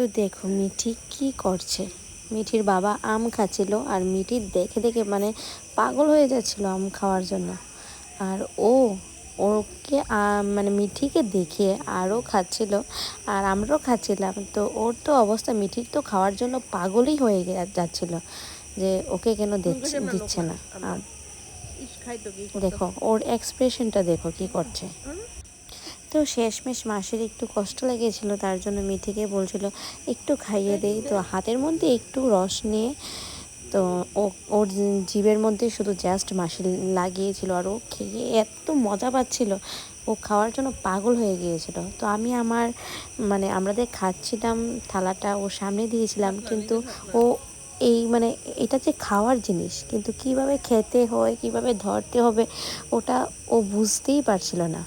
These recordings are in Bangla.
তো দেখো মিঠি কি করছে। মিঠির বাবা আম খাচ্ছিল আর মিঠি দেখে দেখে মানে পাগল হয়ে যাচ্ছিল আম খাওয়ার জন্য। আর ওকে মানে মিঠিকে দেখে আরও খাচ্ছিল আর আমরাও খাচ্ছিলাম। তো ওর তো অবস্থা, মিঠির তো খাওয়ার জন্য পাগলই হয়ে যাচ্ছিল যে ওকে কেন দিচ্ছে না আম। দেখো ওর এক্সপ্রেশনটা দেখো কি করছে। তো শেষমেশ মাসির একটু কষ্ট লেগেছিল, তার জন্য মিঠিকে বলছিল একটু খাইয়ে দেই। তো হাতের মধ্যে একটু রস নিয়ে তো ওর জিভের মধ্যে শুধু জাস্ট মাসি লাগিয়েছিল আর ও খেয়ে এত মজা পাচ্ছিল, ও খাওয়ার জন্য পাগল হয়ে গিয়েছিল। তো আমি মানে আমাদের খাচ্ছিলাম, থালাটা ওর সামনে দিয়েছিলাম, কিন্তু ও মানে এটা যে খাওয়ার জিনিস, কিন্তু কিভাবে খেতে হয়, কিভাবে ধরতে হবে, ওটা ও বুঝতেই পারছিল না।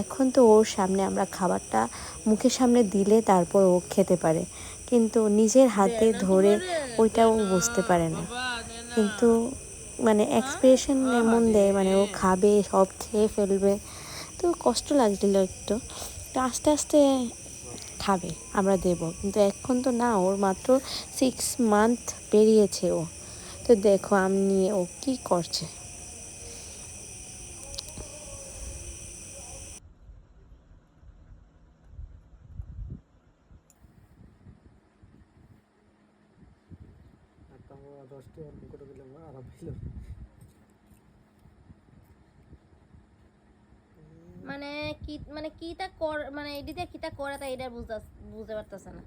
এখন তো ওর সামনে আমরা খাবারটা মুখের সামনে দিলে তারপর ও খেতে পারে, কিন্তু নিজের হাতে ধরে ওইটাও বুঝতে পারে না। কিন্তু মানে এক্সপ্রেশন এমন দেয়, মানে ও খাবে, সব খেয়ে ফেলবে। তো কষ্ট লাগছিল একটু। তো আস্তে আস্তে খাবে, আমরা দেব, কিন্তু এখন তো না, ওর মাত্র 6 মান্থ পেরিয়েছে ও। তো দেখো আম নিয়ে ও কি করছে। মানে কি, মানে কিটা কর, মানে এডিতে কিটা করে তাই এটা বুঝতে পারতেছে না।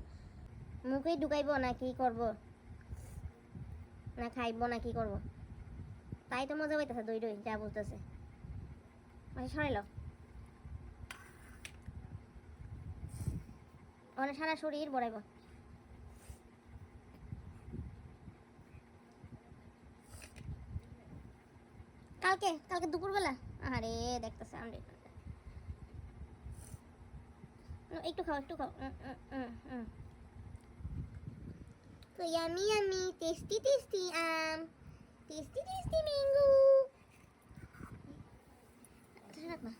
মুখেই ঢুকাইবো না কি করব, না খাইবো না কি করব, তাই তো মজা পাইতেছে। দই দই যা বুঝতেছে। মানে সরাইল মানে সারা শরীর বড়াইব। কালকে কালকে দুপুরবেলা আরে দেখতেছে আমি একটু খাও একটু খাও। তো ইয়ামি ইয়ামি টেস্টি টেস্টি আম, টেস্টি টেস্টি ম্যাঙ্গো। রাখ না।